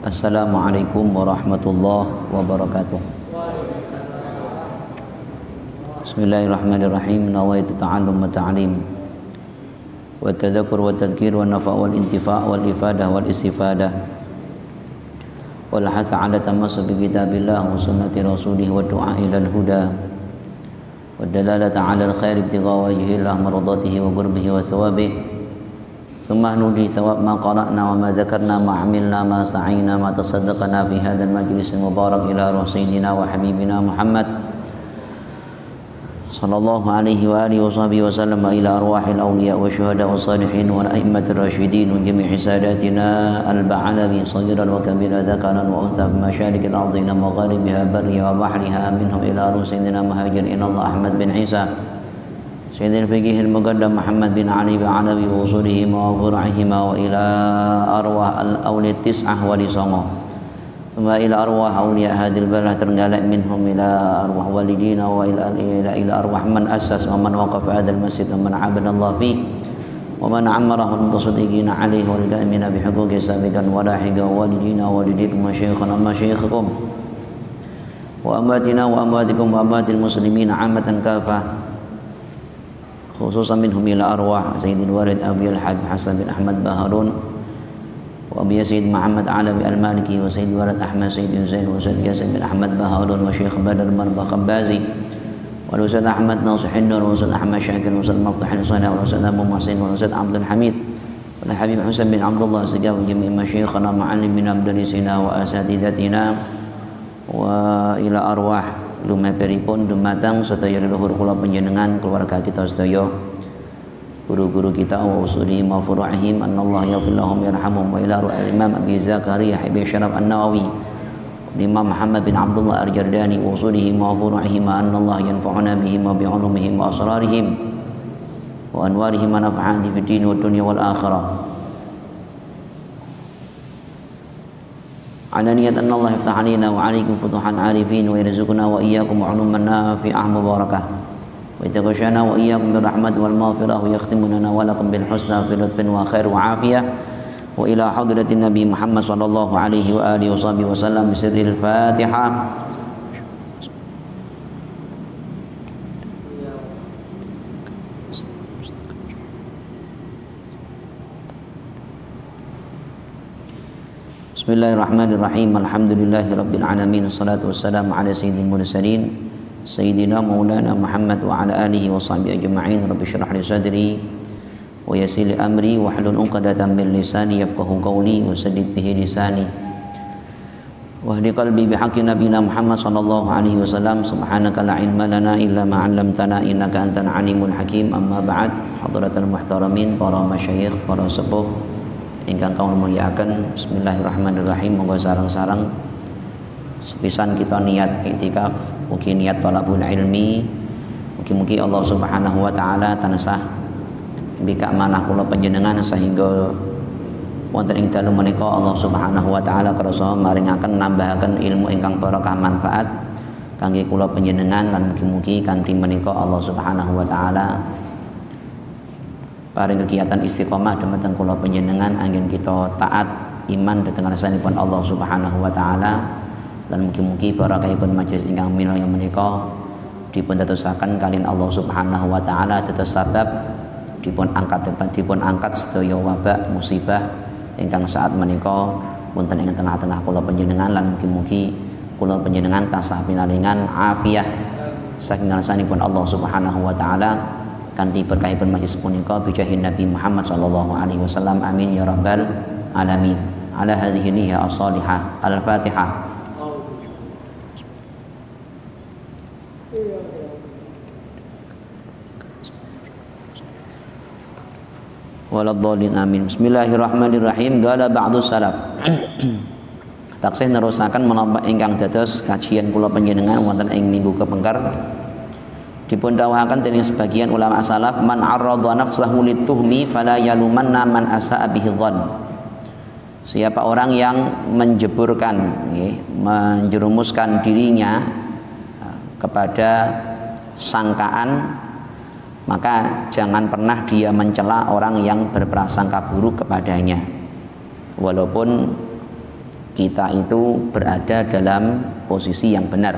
Assalamualaikum warahmatullahi wabarakatuh. Bismillahirrahmanirrahim. Nawaitu ta'allum wa ta'lim wa tadhakkur wa tadhkir wa nafa' wal intifa' wal ifadah wal istifadah wal hatha 'ala tamassuk bi kitabillah wa sunnati rasulih wa du'a ilal huda wa dalalata 'ala al khair ibtigha wajhillah mardatihi wa qurbihi wa thawabihi. Summa nudi thawab ma qara'na wa ma dhakarna ma 'amilna ma sa'ina ma tasaddaqna fi hadzal majlis mubarak ila rasulina wa habibina Muhammad sallallahu alaihi wa alihi wa sahbihi wa sallam ila arwahil awliya wa syuhada wa salihin wa a'immatir rasyidin wa jami'i sadatina al-ba'alawi saghiran wa kabiran dzakaran wa untha bi masyariqil ardi ila magharibiha barriha wa bahriha minhum ila rusulina muhajir ila Allah Ahmad bin Isa Sayyidil Fiqihil Muqaddam Muhammad bin Ali bin Alawi wa usulihima wa furu'ihima wa ila arwah al-awliya tis'ah wa lisama wa ila arwah awliya hadil balah terenggalek minhum ila arwah walidina wa ila arwah man assas wa man waqafa hadal masjid wa man abadallah fi wa man ammarahu al-mutasaddiqina alaihi wal qa'imina bihuquqi sabiqan wa lahiqa walidina wa walidikum wa syayikhana ma syayikhakum wa amatina wa amatikum wa amatil muslimina amatan kafah khususan minhum ila arwah Sayyidil Warid Abi Al-Habib Hasan bin Ahmad Baharun wa Abi Sayyid Muhammad Alawi Al-Maliki wa Sayyid Warid Ahmad Sayyid Zain wa Sayyid Yasin bin Ahmad Baharun wa Syekh Badar Marba Khabazi wa Ustaz Ahmad Nasihin Nur wa Ustaz Ahmad Syakir wa Ustaz Maftuhin Salih wa Ustaz Abu Muhsin wa Ustaz Abdul Hamid wa Habib Husain bin Abdullah Segaf wa jami' masyayikhana ma'allimina abdalisina wa asatidatina wa ila arwah lumeperipun dumateng sedaya leluhur kula panjenengan keluarga kita sedaya guru-guru kita wa usuli ma furu'ihim anallahu yaghfir lahum yarhamhum wa ila al-imam Abi Zakaria Habib Syaraf An-Nawawi Imam Muhammad bin Abdullah Al-Jardani wa usulihi ma furu'ihim anallahu yanfa'una bihim wa bi'ulumihim wa asrarihim wa anwarihim wa nafa'ati fid din wad dunya wal akhirah. على نية أن الله يفتح علينا وعليكم فتوحا عارفين ويرزقنا وإياكم علوما نافعة مباركة ويتغشانا وإياكم بالرحمة والمغفرة ويختم لنا ولكم بالحسنى في لطف وخير وعافية وإلى حضرة النبي محمد صلى الله عليه وآله وصحبه وسلم بسر الفاتحة. Bismillahirrahmanirrahim. Alhamdulillahi rabbil alamin. Wassalatu wassalamu ala sayyidil mursalin sayyidina maulana Muhammad wa ala alihi wa sahbihi ajma'in. Rabbi shrah li sadri wa yassir li amri wa hlul 'uqdatam min lisani yafqahu qawli wa saddid bihi lisani wa hdi qalbi bihaqqi nabiyina Muhammad sallallahu alaihi wasallam. Subhanaka la ilma lana illa ma 'allamtana innaka antal alimul hakim. Amma ba'd. Hadratul muhtaramin, para masyayikh, para sepuh ingkang kawula mulyakaken, bismillahirrahmanirrahim. Monggo sareng-sareng sepisan kita niat iktikaf, mugi niat thalabul ilmi, mugi-mugi Allah Subhanahu wa taala tansah mbikak manah kula panjenengan sehingga wonten ing dalu menika Allah Subhanahu wa taala kersa maringaken nambahaken ilmu ingkang barokah manfaat kangge kula panjenengan lan mugi-mugi kanthi menika Allah Subhanahu wa taala paring kegiatan istiqomah dumateng kula panjenengan anggen kita taat iman dhateng ngarsanipun Allah Subhanahu wa taala lan mugi-mugi barakahipun majelis ingkang minulya menika dipun dadosaken kalian Allah Subhanahu wa taala dados sabab dipun angkat sedaya wabak musibah ingkang saat menika wonten ing tengah-tengah kula panjenengan lan mugi-mugi kula panjenengan tansah pinaringan afiah saking ngarsanipun Allah Subhanahu wa taala kanthi berkahipun majlis punika bijahin Nabi Muhammad sallallahu alaihi wasallam. Amin ya rabbal alamin. Ala hadhihi niyya as-salihah. Al-Fatihah. Waladhdallin amin. Bismillahirrahmanirrahim. Qala ba'dus salaf. Taksih nerusaken menapa ingkang dados kajian kula panjenengan wonten ing minggu kepengker. Dipun dawuhaken dening sebagian ulama salaf, man arradha nafsahu lituhmi fala yalumanna man asa'a bihi dhann. Siapa orang yang menjeburkan, menjerumuskan dirinya kepada sangkaan, maka jangan pernah dia mencela orang yang berprasangka buruk kepadanya. Walaupun kita itu berada dalam posisi yang benar.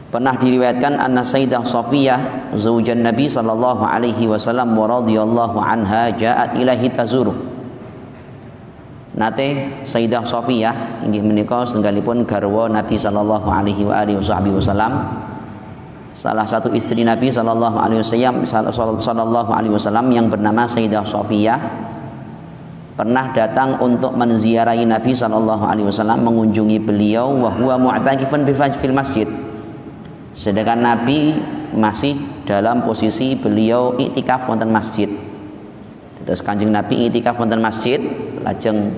Pernah diriwayatkan anna Sayyidah Safiyah zaujan Nabi sallallahu alaihi wasallam wa radhiyallahu anha ja'at ilahi tazuru. Nate Sayyidah Safiyah inggih menika setunggalipun garwa Nabi sallallahu alaihi wasallam, salah satu istri Nabi sallallahu alaihi wasallam yang bernama Sayyidah Safiyah pernah datang untuk menziarahi Nabi sallallahu alaihi wasallam, mengunjungi beliau wa huwa mu'takifun fil masjid. Sedangkan Nabi masih dalam posisi beliau iktikaf wonten masjid. Terus Kanjeng Nabi iktikaf wonten masjid, lajeng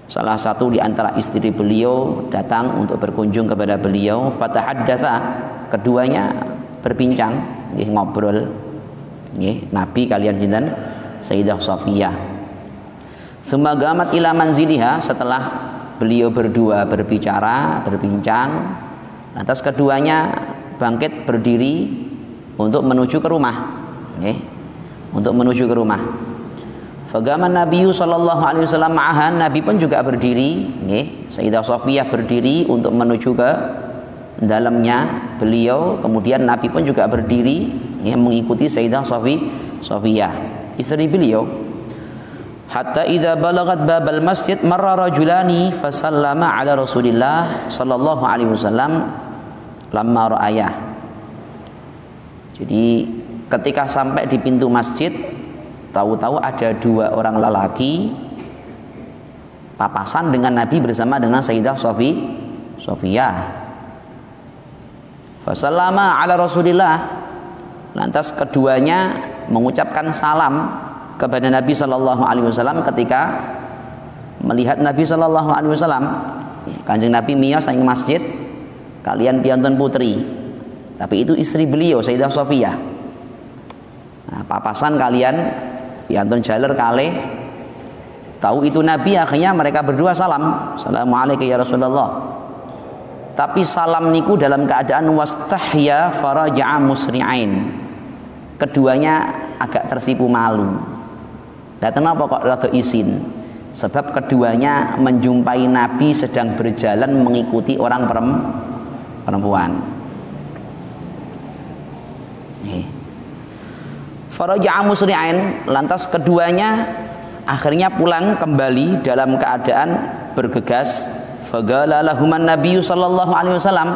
salah satu di antara istri beliau datang untuk berkunjung kepada beliau. Fatahaddatsa, keduanya berbincang, nggih ngobrol. Nggih, Nabi kalian sinten? Sayyidah Safiyah. Sumagamat ila manziliha, setelah beliau berdua berbicara, berbincang, lantas keduanya bangkit berdiri untuk menuju ke rumah, untuk menuju ke rumah. Fagama Nabi sallallahu alaihi wasallam ma'ahan, Nabi pun juga berdiri, Sayyidah Safiyah berdiri untuk menuju ke dalamnya beliau. Kemudian Nabi pun juga berdiri mengikuti Sayyidah Safiyah, istri beliau. Hatta idza balagat babal masjid marra rajulani fasallama ala Rasulillah sallallahu alaihi wasallam lamma ra'ayah. Jadi ketika sampai di pintu masjid, tahu-tahu ada dua orang lelaki papasan dengan Nabi bersama dengan Sayyidah Safiyah. Fasallama ala Rasulillah, lantas keduanya mengucapkan salam kepada Nabi sallallahu alaihi wasallam ketika melihat Nabi sallallahu alaihi wasallam. Kanjeng Nabi miyos saking masjid, kalian piantun putri, tapi itu istri beliau Sayyidah Safiyah. Nah, papasan kalian piantun jaler kalih, tahu itu Nabi, akhirnya mereka berdua salam, assalamualaikum ya Rasulullah. Tapi salam niku dalam keadaan wastahya faraja'a musri'ain, keduanya agak tersipu malu. Nah, kenapa kok rada izin? Sebab keduanya menjumpai Nabi sedang berjalan mengikuti orang perempuan. Faraja'a musri'ain, lantas keduanya akhirnya pulang kembali dalam keadaan bergegas. Faqala lahuman Nabi sallallahu alaihi wasallam.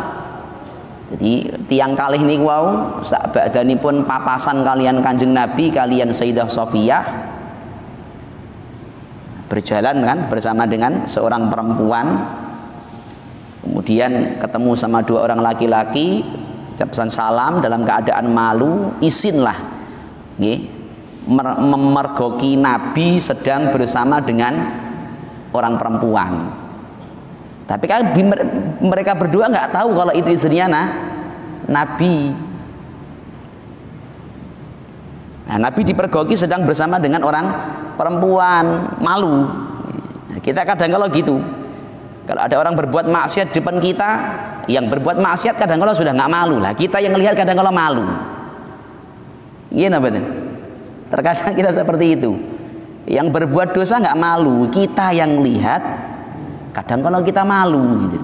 Jadi tiang kalih niku wau sak badanipun papasan kalian Kanjeng Nabi kalian Sayyidah Safiyah berjalan kan bersama dengan seorang perempuan, kemudian ketemu sama dua orang laki-laki, ucapan salam dalam keadaan malu, izinlah memergoki Nabi sedang bersama dengan orang perempuan. Tapi kan mereka berdua nggak tahu kalau itu istrinya Nabi. Nah, Nabi dipergoki sedang bersama dengan orang perempuan, malu. Nah, kita kadang kalau gitu, kalau ada orang berbuat maksiat di depan kita, yang berbuat maksiat kadang kalau sudah nggak malu lah, kita yang lihat kadang kalau malu. Iya betul. Terkadang kita seperti itu. Yang berbuat dosa nggak malu, kita yang lihat kadang kalau kita malu gitu.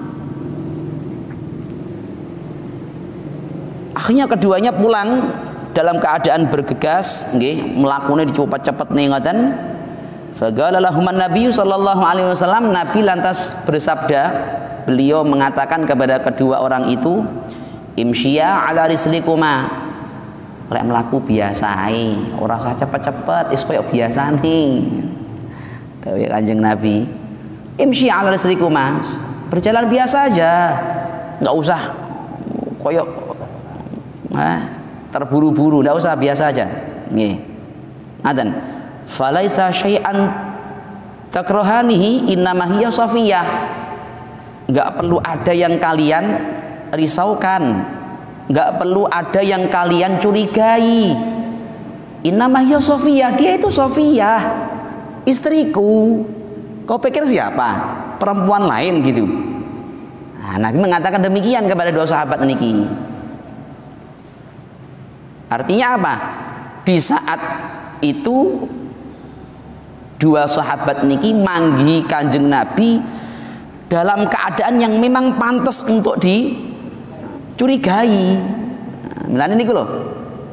Akhirnya keduanya pulang dalam keadaan bergegas, melakukannya dicepat-cepat nih ngoten. Faqala lahuman Nabi sallallahu alaihi wasallam, Nabi lantas bersabda, beliau mengatakan kepada kedua orang itu, imsyiya ala rislikuma, lek melaku biasa ae, ora usah cepet-cepet, is koyo biasane. Dawuh Kanjeng Nabi, imsyiya ala rislikuma, berjalan biasa aja, enggak usah koyo terburu-buru, enggak usah, biasa aja. Nggih. Ngaten. Falaisa syai'an takrahanihi innama hiya Safiyah. Enggak perlu ada yang kalian risaukan, enggak perlu ada yang kalian curigai. Innama hiya Safiyah, dia itu Safiyah, istriku. Kau pikir siapa? Perempuan lain gitu. Nah, Nabi mengatakan demikian kepada dua sahabat niki. Artinya apa? Di saat itu Dua sahabat niki manggi Kanjeng Nabi dalam keadaan yang memang pantas untuk dicurigai. Misalnya niku loh,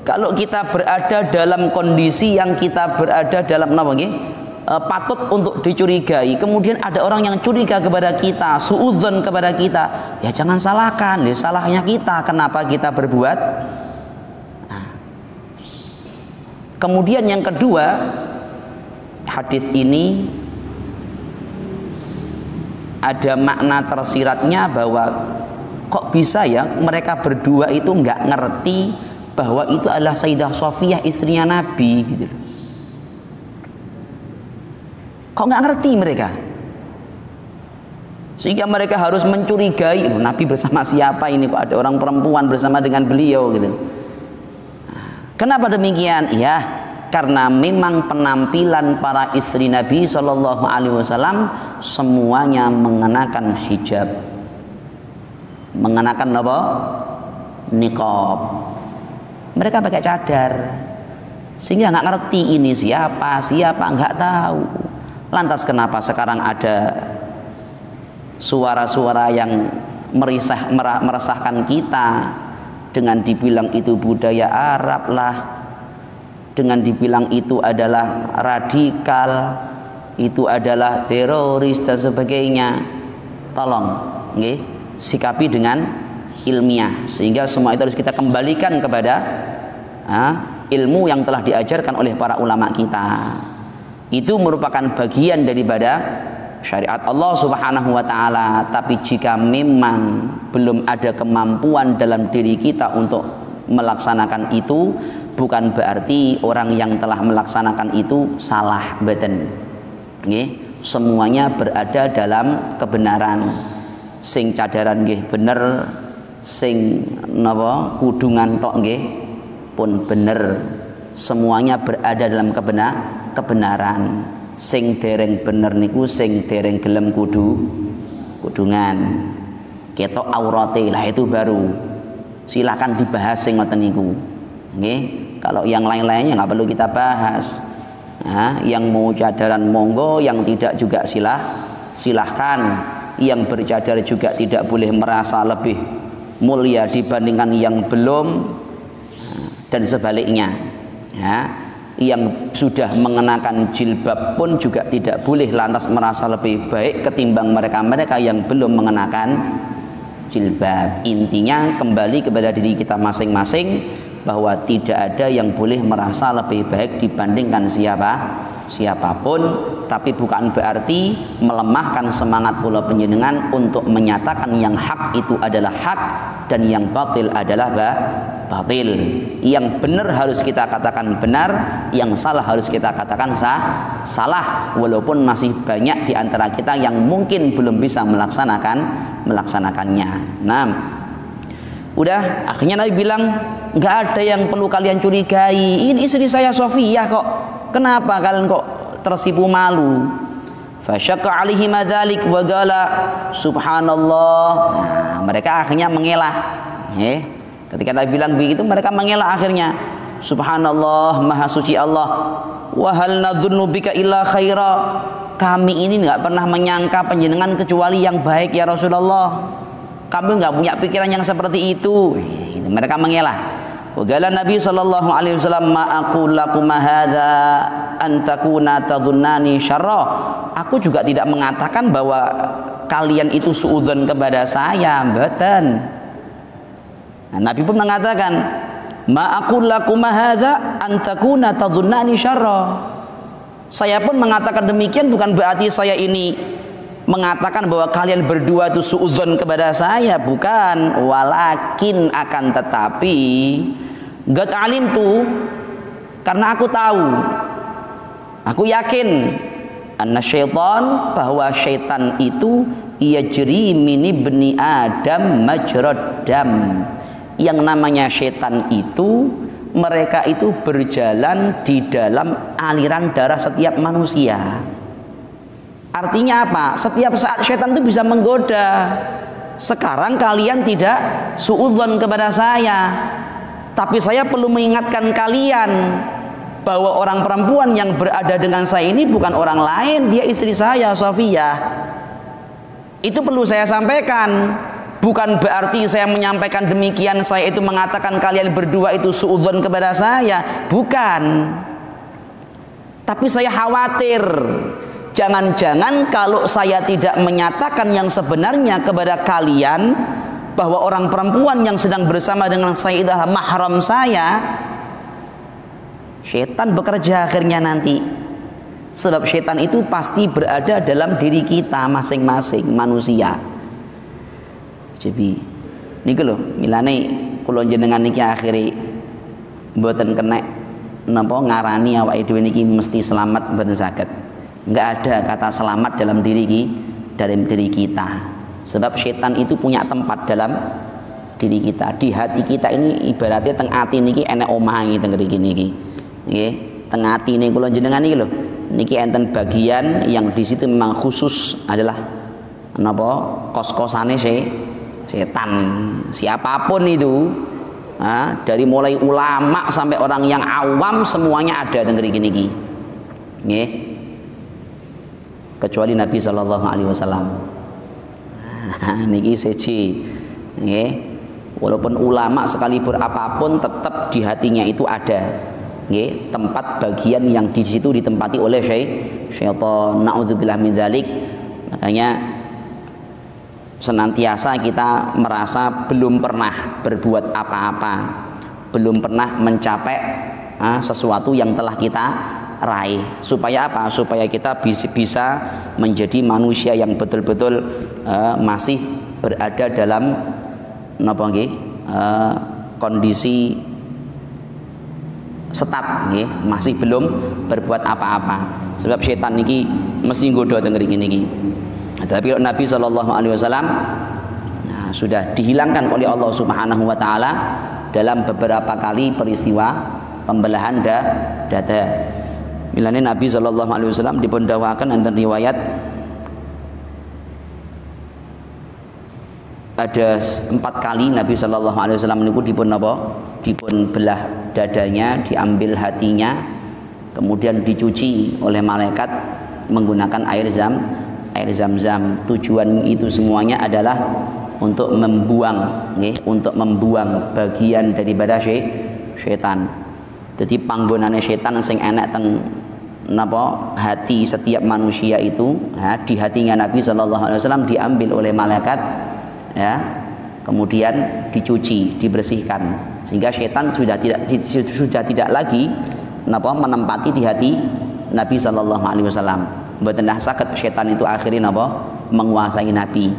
kalau kita berada dalam kondisi yang kita berada dalam napa nggih? Patut untuk dicurigai, kemudian ada orang yang curiga kepada kita, suudzon kepada kita, ya jangan salahkan, ya salahnya kita, kenapa kita berbuat. Nah. Kemudian yang kedua, hadis ini ada makna tersiratnya bahwa kok bisa ya mereka berdua itu nggak ngerti bahwa itu adalah Sayyidah Sofiyah istrinya Nabi gitu. Kok nggak ngerti mereka? Sehingga mereka harus mencurigai, Nabi bersama siapa ini, kok ada orang perempuan bersama dengan beliau gitu. Kenapa demikian? Ya, karena memang penampilan para istri Nabi Shallallahu Alaihi Wasallam semuanya mengenakan hijab, mengenakan apa? Niqab. Mereka pakai cadar, sehingga nggak ngerti ini siapa nggak tahu. Lantas kenapa sekarang ada suara-suara yang meresahkan kita dengan dibilang itu budaya Arab lah, dengan dibilang itu adalah radikal, itu adalah teroris dan sebagainya. Tolong, nggih, sikapi dengan ilmiah sehingga semua itu harus kita kembalikan kepada ilmu yang telah diajarkan oleh para ulama kita. Itu merupakan bagian daripada syariat Allah Subhanahu wa taala. Tapi jika memang belum ada kemampuan dalam diri kita untuk melaksanakan itu, bukan berarti orang yang telah melaksanakan itu salah mboten. Nggih, semuanya berada dalam kebenaran. Sing cadaran nggih bener, sing napa kudungan tok nggih pun bener. Semuanya berada dalam kebenaran. Sing dereng bener niku sing dereng gelem kudungan. Ketok aurate lah itu baru. Silakan dibahas sing ngoten niku. Nggih, kalau yang lain-lainnya nggak perlu kita bahas. Nah, yang mau cadaran monggo, yang tidak juga silahkan. Yang bercadar juga tidak boleh merasa lebih mulia dibandingkan yang belum, dan sebaliknya. Ya, yang sudah mengenakan jilbab pun juga tidak boleh lantas merasa lebih baik ketimbang mereka yang belum mengenakan jilbab. Intinya kembali kepada diri kita masing-masing bahwa tidak ada yang boleh merasa lebih baik dibandingkan siapapun, tapi bukan berarti melemahkan semangat kula panjenengan untuk menyatakan yang hak itu adalah hak dan yang batil adalah batil. Yang benar harus kita katakan benar, yang salah harus kita katakan salah, walaupun masih banyak di antara kita yang mungkin belum bisa melaksanakannya. Nah, udah akhirnya Nabi bilang, nggak ada yang perlu kalian curigai, ini istri saya Sofiyah kok, kenapa kalian kok tersipu malu? Fasyaqqa alaihi madzalik wa qala subhanallah. Nah, mereka akhirnya mengelak. Ketika Nabi bilang begitu, mereka mengelak akhirnya. Subhanallah, maha suci Allah. Wa hal nadzunnu bika illa khaira. Kami ini enggak pernah menyangka panjenengan kecuali yang baik ya Rasulullah. Kami enggak punya pikiran yang seperti itu. Mereka mengelak. Wa qala Nabi sallallahu alaihi wasallam ma aqul lakum hadza an takuna tadhunnani syarra. Aku juga tidak mengatakan bahwa kalian itu suudzon kepada saya, mboten. Nah, Nabi pun mengatakan, ma aqul lakum hadza an takuna tadhunnani syarra. Saya pun mengatakan demikian bukan berarti saya ini mengatakan bahwa kalian berdua itu suudzon kepada saya, bukan. Walakin akan tetapi qad alimtu, karena aku tahu, aku yakin anna syaitan, bahwa syaitan itu yajri min ibni Adam majrad dam. Yang namanya syaitan itu, mereka itu berjalan di dalam aliran darah setiap manusia. Artinya apa? Setiap saat syaitan itu bisa menggoda. Sekarang kalian tidak suudzon kepada saya, tapi saya perlu mengingatkan kalian bahwa orang perempuan yang berada dengan saya ini bukan orang lain, dia istri saya, Sofia. Itu perlu saya sampaikan. Bukan berarti saya menyampaikan demikian saya itu mengatakan kalian berdua itu suudzon kepada saya, bukan. Tapi saya khawatir jangan-jangan kalau saya tidak menyatakan yang sebenarnya kepada kalian, bahwa orang perempuan yang sedang bersama dengan saya adalah mahram saya, setan bekerja akhirnya nanti. Sebab setan itu pasti berada dalam diri kita masing-masing manusia. Jadi niki lho milane kula jenengan niki akhiri mboten kena napa ngarani awake dhewe niki mesti selamat mboten saged. Enggak ada kata selamat dalam diri kita. Sebab setan itu punya tempat dalam diri kita. Di hati kita ini ibaratnya teng ati niki enek omah iki teng mriki niki. Nggih, teng ati niki kula jenengan niki lho. Niki enten bagian yang di situ memang khusus adalah napa kos-kosane setan, siapapun itu, dari mulai ulama sampai orang yang awam semuanya ada di niki, nggih, kecuali Nabi Shallallahu Alaihi Wasallam. Niki siji, nggih, walaupun ulama sekalipun apapun tetap di hatinya itu ada, nggih, tempat bagian yang di situ ditempati oleh syaitan. Na'udzubillah min dzalik. Makanya senantiasa kita merasa belum pernah berbuat apa-apa, belum pernah mencapai sesuatu yang telah kita raih. Supaya apa? Supaya kita bisa menjadi manusia yang betul-betul masih berada dalam kondisi setat, masih belum berbuat apa-apa. Sebab setan niki mesti nggodha teng niki. Tapi Nabi Shallallahu Alaihi Wasallam sudah dihilangkan oleh Allah Subhanahu Wa Taala dalam beberapa kali peristiwa pembelahan dada. Milane Nabi Shallallahu Alaihi Wasallam dipundhawaken enten riwayat ada 4 kali Nabi Shallallahu Alaihi Wasallam niku dipun belah dadanya, diambil hatinya, kemudian dicuci oleh malaikat menggunakan air zam-zam. Tujuan itu semuanya adalah untuk membuang, untuk membuang bagian daripada setan. Jadi panggonane setan sing enek teng hati setiap manusia itu, di hatinya Nabi Shallallahu Alaihi Wasallam diambil oleh malaikat, kemudian dicuci, dibersihkan, sehingga setan sudah tidak lagi menempati di hati Nabi Shallallahu Alaihi Wasallam. Mboten saged setan itu akhirnya menguasai Nabi.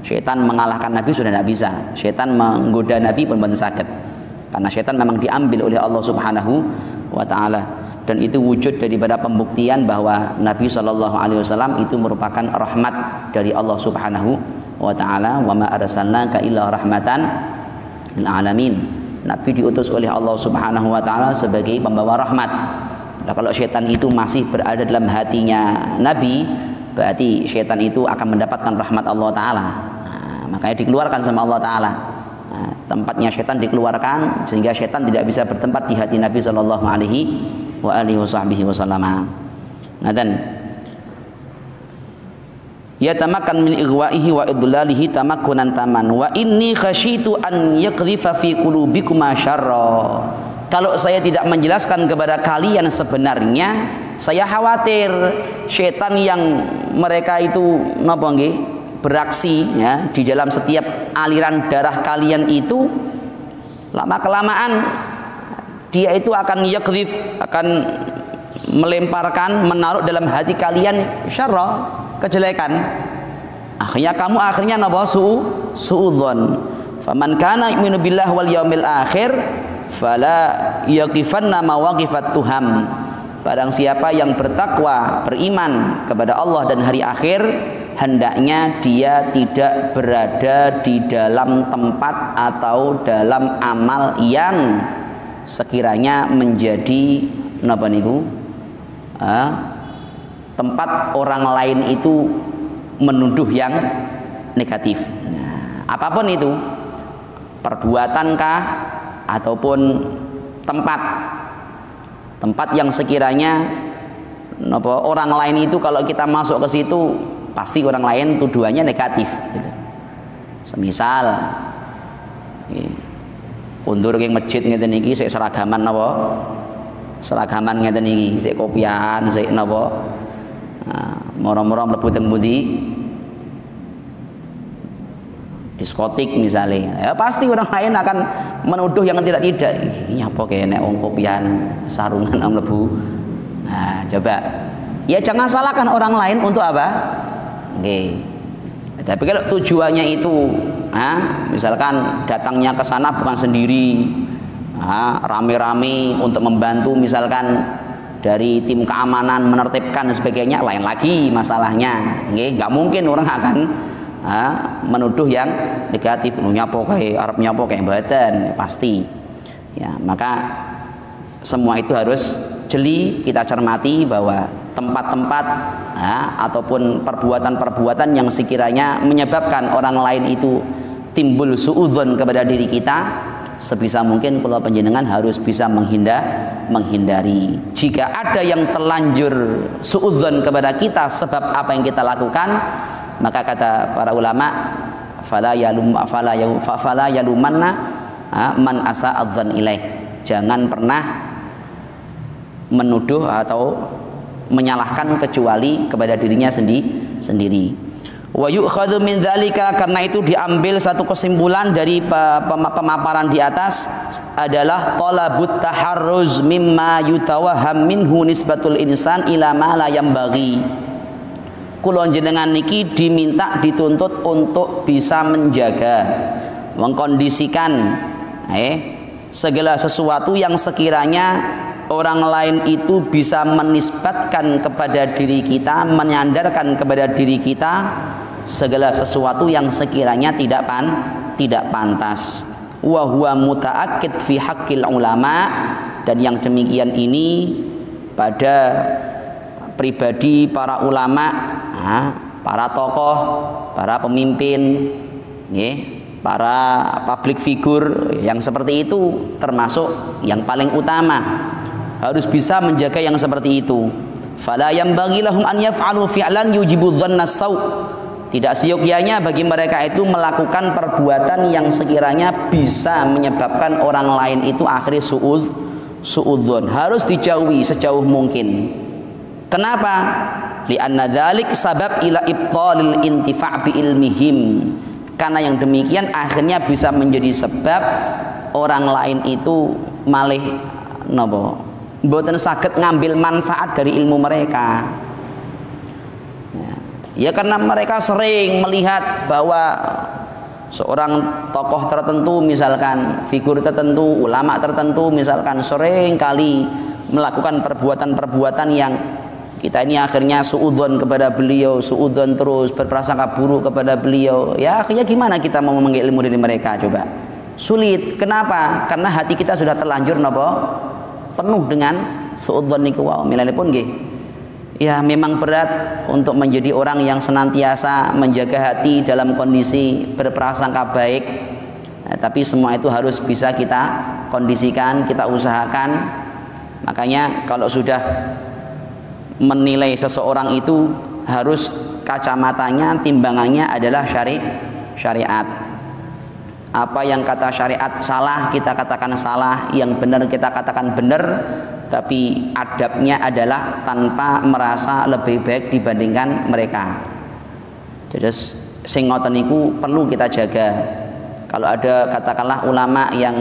Setan mengalahkan Nabi sudah tidak bisa. Setan menggoda Nabi pun mboten saged. Karena setan memang diambil oleh Allah Subhanahu Wa Taala, dan itu wujud daripada pembuktian bahwa Nabi Shallallahu Alaihi Wasallam itu merupakan rahmat dari Allah Subhanahu Wa Taala. Wa ma arsalnaka illa rahmatan lil alamin. Nabi diutus oleh Allah Subhanahu Wa Taala sebagai pembawa rahmat. Nah, kalau setan itu masih berada dalam hatinya Nabi, berarti setan itu akan mendapatkan rahmat Allah Ta'ala. Makanya dikeluarkan sama Allah Ta'ala. Tempatnya setan dikeluarkan, sehingga setan tidak bisa bertempat di hati Nabi Sallallahu Alaihi Wasallam. Nah, dan ya tamakan min igwaihi wa idlalihi tamakkunan taman wa inni khasyitu an yaqdhifa fi qulubikum syarra. Kalau saya tidak menjelaskan kepada kalian sebenarnya, saya khawatir setan yang mereka itu beraksi di dalam setiap aliran darah kalian itu, lama kelamaan dia itu akan yakdzif, akan melemparkan, menaruh dalam hati kalian syarra, kejelekan. Akhirnya kamu suudzon. Faman kana yu'minu billahi wal yaumil akhir fala yaqifanna mawaqifat tuham. Barang siapa yang bertakwa, beriman kepada Allah dan hari akhir, hendaknya dia tidak berada di dalam tempat atau dalam amal yang sekiranya menjadi tempat orang lain itu menuduh yang negatif. Nah, apapun itu, perbuatankah ataupun tempat, Tempat yang sekiranya orang lain itu kalau kita masuk ke situ pasti orang lain tuduhannya negatif gitu. Semisal undur ke masjid ngeten iki sik seragaman napa? Seragaman ngeten iki sik kopiahan sik napa? Moro-moro mlebu teng pundi? Diskotik misalnya, ya pasti orang lain akan menuduh yang tidak-tidak. Ini apa kayak nek wong kopian sarungan mlebu. Nah, coba. Ya jangan salahkan orang lain untuk apa? Oke. Tapi kalau tujuannya itu, misalkan datangnya ke sana bukan sendiri, rame-rame untuk membantu misalkan dari tim keamanan menertibkan dan sebagainya, lain lagi masalahnya. Nggak mungkin orang akan menuduh yang negatif, nyapo kayak Arabnya apa kayak badan pasti ya. Maka semua itu harus jeli kita cermati bahwa tempat-tempat ataupun perbuatan-perbuatan yang sekiranya menyebabkan orang lain itu timbul suudzon kepada diri kita, sebisa mungkin kalau panjenengan harus bisa menghindari. Jika ada yang terlanjur suudzon kepada kita sebab apa yang kita lakukan, maka kata para ulama fala yalumanna man asa'adzan ilaih, jangan pernah menuduh atau menyalahkan kecuali kepada dirinya sendiri. Wa yu'khadhu min dzalika, karena itu diambil satu kesimpulan dari pemaparan di atas adalah talabut taharruz mimma yutawahham minhu nisbatul insan ila ma la yambaghi. Kula jenengan niki diminta dituntut untuk bisa menjaga, mengkondisikan segala sesuatu yang sekiranya orang lain itu bisa menisbatkan kepada diri kita, menyandarkan kepada diri kita segala sesuatu yang sekiranya tidak pantas. Wa huwa mutaakkid fi haqqil ulama, dan yang demikian ini pada pribadi para ulama, para tokoh, para pemimpin, para public figure yang seperti itu termasuk yang paling utama, harus bisa menjaga yang seperti itu. Fala yambaghi lahum an yaf'alu fi'lan yujibu dhanna saw'. Tidak seyogyanya bagi mereka itu melakukan perbuatan yang sekiranya bisa menyebabkan orang lain itu akhirnya suudzon. Harus dijauhi sejauh mungkin. Kenapa? Li'anna dzalik sabab ila ibtalil intifa' bi ilmihim. Karena yang demikian akhirnya bisa menjadi sebab orang lain itu malih napa? Mboten saged ngambil manfaat dari ilmu mereka. Ya karena mereka sering melihat bahwa seorang tokoh tertentu misalkan, figur tertentu, ulama tertentu misalkan sering kali melakukan perbuatan-perbuatan yang kita ini akhirnya suudzon kepada beliau, suudzon terus berprasangka buruk kepada beliau. Ya akhirnya gimana kita mau mengambil ilmu dari mereka, coba? Sulit. Kenapa? Karena hati kita sudah terlanjur napa? Penuh dengan suudzon niku wau. Milanipun nggih. Ya memang berat untuk menjadi orang yang senantiasa menjaga hati dalam kondisi berprasangka baik. Tapi semua itu harus bisa kita kondisikan, kita usahakan. Makanya kalau sudah menilai seseorang itu harus kacamatanya, timbangannya adalah syariat. Apa yang kata syariat salah kita katakan salah, yang benar kita katakan benar, tapi adabnya adalah tanpa merasa lebih baik dibandingkan mereka. Jadi sing ngoten niku perlu kita jaga. Kalau ada katakanlah ulama yang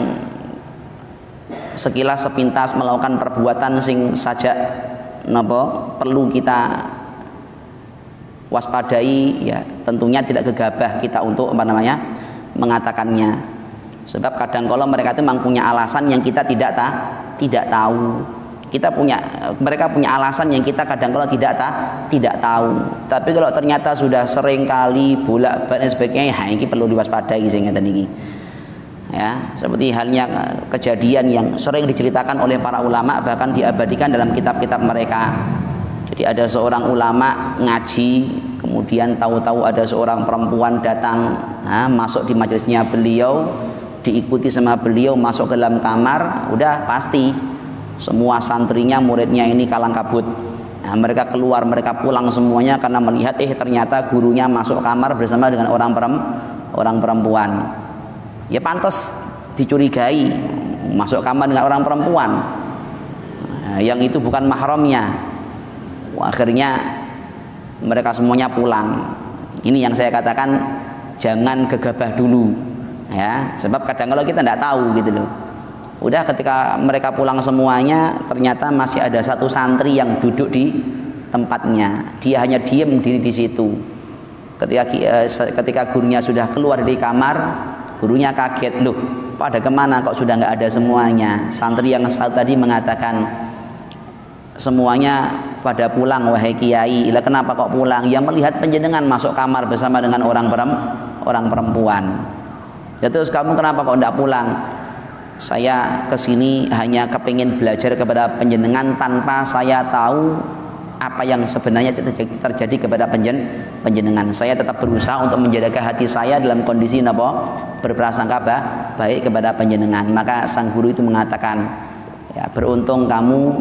sekilas sepintas melakukan perbuatan sing saja napa perlu kita waspadai, ya tentunya tidak gegabah kita untuk mengatakannya, sebab kadang kala mereka itu memang punya alasan yang kita tidak tahu. Mereka punya alasan yang kita kadang kala tidak tahu. Tapi kalau ternyata sudah sering kali bolak-balik sebagainya, ya ini perlu diwaspadai sing ngeten iki. Ya, seperti halnya kejadian yang sering diceritakan oleh para ulama, bahkan diabadikan dalam kitab-kitab mereka. Jadi ada seorang ulama ngaji, kemudian tahu-tahu ada seorang perempuan datang, masuk di majelisnya beliau, diikuti sama beliau, masuk ke dalam kamar, udah pasti Semua santrinya, muridnya ini kalang kabut. Nah, mereka keluar, mereka pulang semuanya karena melihat ternyata gurunya masuk kamar bersama dengan orang perempuan. Ya pantas dicurigai masuk kamar dengan orang perempuan. Nah, yang itu bukan mahramnya. Akhirnya mereka semuanya pulang. Ini yang saya katakan, jangan gegabah dulu, ya. Sebab kadang kalau kita tidak tahu gitu loh. Udah ketika mereka pulang semuanya, ternyata masih ada satu santri yang duduk di tempatnya. Dia hanya diem di situ. Ketika gurunya sudah keluar dari kamar, gurunya kaget, loh, pada kemana kok sudah nggak ada semuanya? Santri yang tadi mengatakan, semuanya pada pulang wahai kiai. Lah kenapa kok pulang? Ya melihat panjenengan masuk kamar bersama dengan orang perempuan. Ya, terus kamu kenapa kok tidak pulang? Saya kesini hanya kepingin belajar kepada panjenengan tanpa saya tahu apa yang sebenarnya terjadi kepada panjenengan. Saya tetap berusaha untuk menjaga hati saya dalam kondisi berprasangka baik kepada panjenengan. Maka sang guru itu mengatakan, ya beruntung kamu,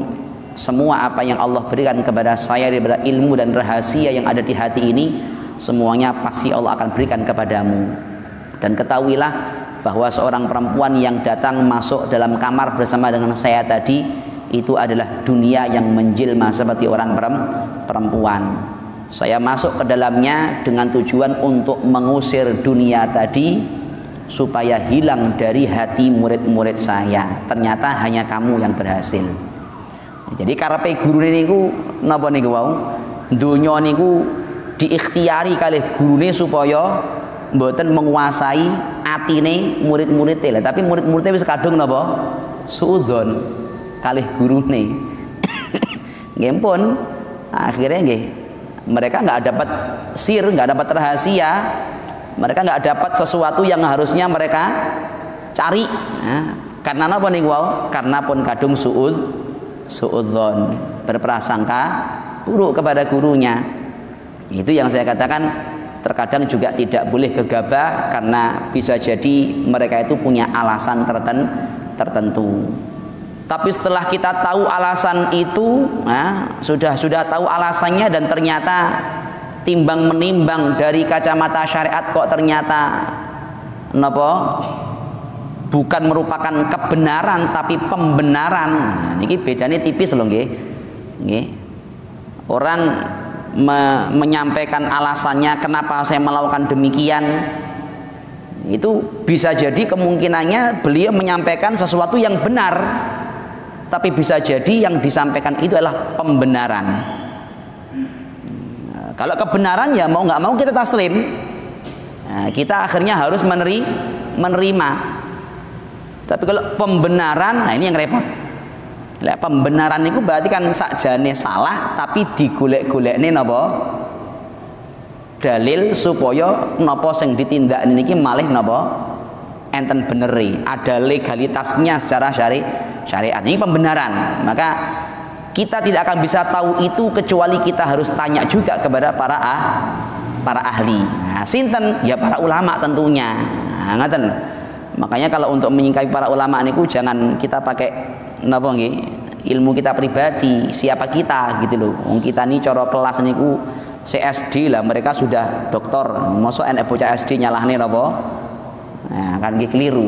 semua apa yang Allah berikan kepada saya daripada ilmu dan rahasia yang ada di hati ini, semuanya pasti Allah akan berikan kepadamu. Dan ketahuilah bahwa seorang perempuan yang datang masuk dalam kamar bersama dengan saya tadi, itu adalah dunia yang menjelma seperti orang perempuan. Saya masuk ke dalamnya dengan tujuan untuk mengusir dunia tadi supaya hilang dari hati murid-murid saya. Ternyata hanya kamu yang berhasil. Jadi karepe gurune niku napa niku wau? Donya niku diikhtiari kalih gurune supaya mboten menguasai atine murid-muridé. Tapi murid-muridé wis kadung napa? Suudzon kalih gurune. Nggih pun akhirnya nggih mereka nggak dapat sir, nggak dapat rahasia, mereka nggak dapat sesuatu yang harusnya mereka cari. Nah, karena apa niku wau? Karena pun kadung suudzon, berprasangka buruk kepada gurunya. Itu yang saya katakan, terkadang juga tidak boleh gegabah karena bisa jadi mereka itu punya alasan tertentu. Tapi setelah kita tahu alasan itu, sudah tahu alasannya dan ternyata timbang menimbang dari kacamata syariat kok ternyata bukan merupakan kebenaran tapi pembenaran. Ini bedanya tipis loh nggih. Orang menyampaikan alasannya kenapa saya melakukan demikian, itu bisa jadi kemungkinannya beliau menyampaikan sesuatu yang benar, tapi bisa jadi yang disampaikan itu adalah pembenaran. Kalau kebenaran ya mau nggak mau kita taslim, kita akhirnya harus menerima. Tapi kalau pembenaran, nah ini yang repot. Pembenaran itu berarti kan sakjane salah tapi digolek-golekne napa dalil supaya napa sing ditindak niki malih napa enten beneri, ada legalitasnya secara syariat. Ini pembenaran. Maka kita tidak akan bisa tahu itu kecuali kita harus tanya juga kepada para ahli. Nah, sinten? Ya para ulama tentunya. Nah, ngaten. Makanya kalau untuk menyingkapi para ulama niku jangan kita pakai napa nggih ilmu kita pribadi, siapa kita gitu loh. Wong kita nih cara kelas niku CSD lah, mereka sudah doktor. Mosok enek bocah SD nyalahne napa? Nah, kan nggih keliru.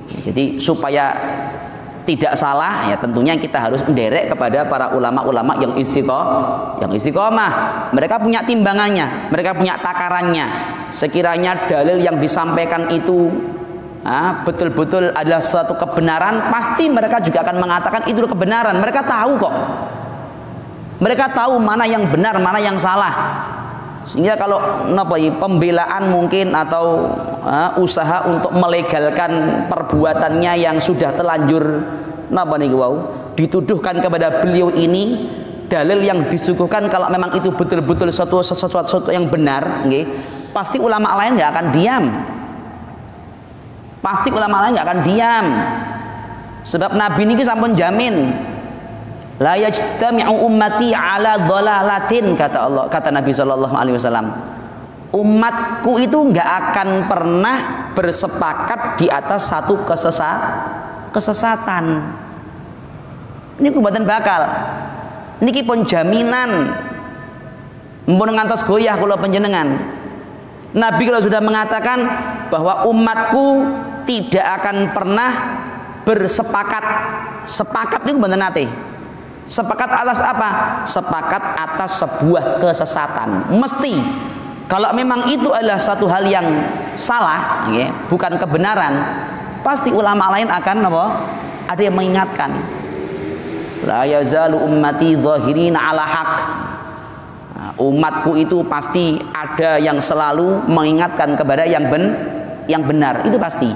Jadi supaya tidak salah ya tentunya kita harus menderek kepada para ulama-ulama yang istiqomah. Mereka punya timbangannya, mereka punya takarannya. Sekiranya dalil yang disampaikan itu betul-betul adalah suatu kebenaran, pasti mereka juga akan mengatakan itu kebenaran. Mereka tahu kok, mereka tahu mana yang benar, mana yang salah. Sehingga kalau pembelaan mungkin atau usaha untuk melegalkan perbuatannya yang sudah terlanjur dituduhkan kepada beliau ini, dalil yang disuguhkan kalau memang itu betul-betul sesuatu yang benar, pasti ulama lain nggak akan diam. Pasti ulama lain nggak akan diam. Sebab Nabi ini sampun jamin, la yajtami'u ummati ala dhalalatin, kata Allah, kata Nabi sallallahu alaihi wasallam. Umatku itu nggak akan pernah bersepakat di atas satu kesesatan. Niku mboten bakal. Niki pun jaminan mumpun ngantos goyah kula panjenengan. Nabi kalau sudah mengatakan bahwa umatku tidak akan pernah bersepakat. Sepakat itu mboten nate. Sepakat atas apa? Sepakat atas sebuah kesesatan. Mesti kalau memang itu adalah satu hal yang salah, ya, bukan kebenaran, pasti ulama lain akan apa? Ada yang mengingatkan. La yazalu ummati dhahirina ala haq. Umatku itu pasti ada yang selalu mengingatkan kepada yang benar, itu pasti.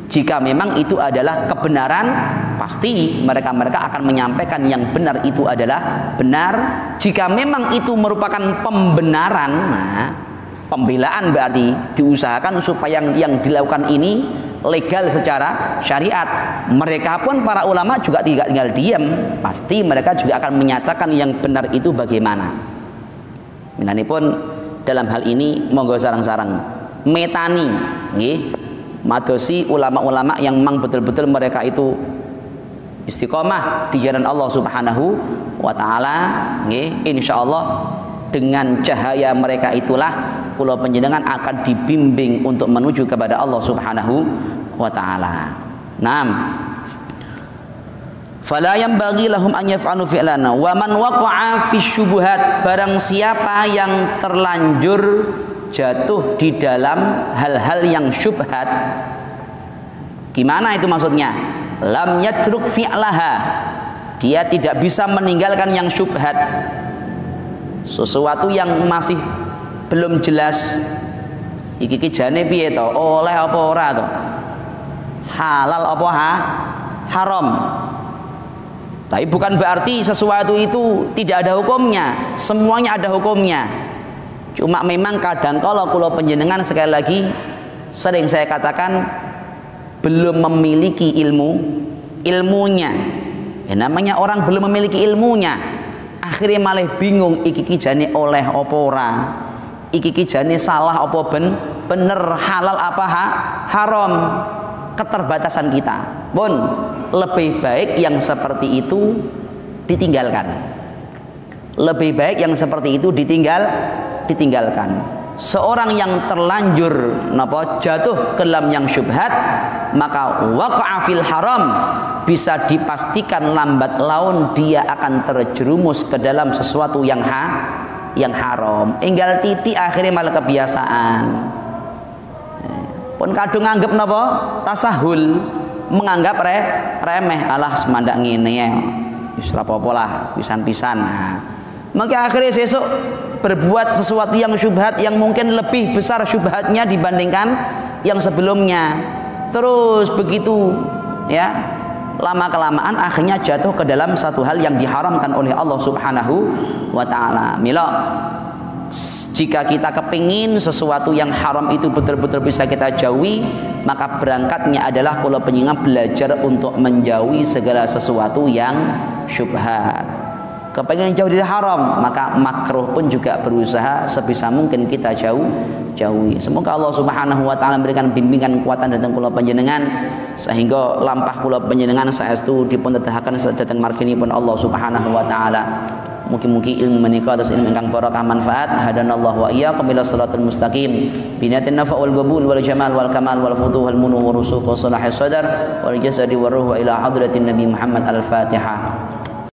Jika memang itu adalah kebenaran, pasti mereka akan menyampaikan yang benar itu adalah benar. Jika memang itu merupakan pembenaran, nah, pembelaan berarti diusahakan supaya yang dilakukan ini legal secara syariat. Mereka pun para ulama juga tidak tinggal diam, pasti mereka juga akan menyatakan yang benar itu bagaimana. Minanipun dalam hal ini monggo sarang-sarang metani nggih, madosi ulama-ulama yang memang betul-betul mereka itu istiqomah di jalan Allah Subhanahu wa taala nggih, insyaallah dengan cahaya mereka itulah kula panjenengan akan dibimbing untuk menuju kepada Allah Subhanahu wa taala. Naam. Fala yanbaghi lahum an yaf'alu fi'lana wa man waqa'a fi syubuhat, barang siapa yang terlanjur jatuh di dalam hal-hal yang syubhat. Gimana itu maksudnya? Lam yatruk fi'laha, dia tidak bisa meninggalkan yang syubhat. Sesuatu yang masih belum jelas, iki jane piye to, oleh apa ora to, halal apa haram. Tapi bukan berarti sesuatu itu tidak ada hukumnya, semuanya ada hukumnya. Cuma memang kadang kalau panjenengan sekali lagi sering saya katakan belum memiliki ilmunya. Ya, namanya orang belum memiliki ilmunya, akhirnya malah bingung iki jane oleh apa ora, iki jane salah apa bener, halal apa haram. Keterbatasan kita pun lebih baik yang seperti itu ditinggalkan. Lebih baik yang seperti itu ditinggalkan. Seorang yang terlanjur jatuh ke dalam yang syubhat, maka waqa'a fil haram, bisa dipastikan lambat laun dia akan terjerumus ke dalam sesuatu yang haram. Enggal titik akhirnya malah kebiasaan. Pun kadung nganggep tasahul, menganggap remeh, alah semandak ngene ya, wis ora apa-apa lah, pisan-pisan. Nah, maka akhirnya sesuk berbuat sesuatu yang syubhat yang mungkin lebih besar syubhatnya dibandingkan yang sebelumnya. Terus begitu ya, lama kelamaan akhirnya jatuh ke dalam satu hal yang diharamkan oleh Allah Subhanahu wa taala. Mila jika kita kepingin sesuatu yang haram itu betul-betul bisa kita jauhi, maka berangkatnya adalah kalau penyengat belajar untuk menjauhi segala sesuatu yang syubhat. Kepingin jauh dari haram, maka makruh pun juga berusaha sebisa mungkin kita jauhi. Semoga Allah Subhanahu wa taala memberikan bimbingan kekuatan datang kula panjenengan sehingga lampah kula panjenengan saestu dipun tedahaken sedhateng marginipun Allah Subhanahu wa taala. Mugi-mugi ilmu menika atas ilmu ingkang barakah manfaat. Hadanallahu wa iyyakum ila shiratal mustaqim binatin nafa wal qabul wal jamal wal kamal wal futuh wal munu wa rusuf wa salahis sadar wal jasadi wa ruh wa ila hadratin nabi Muhammad al-Fatihah.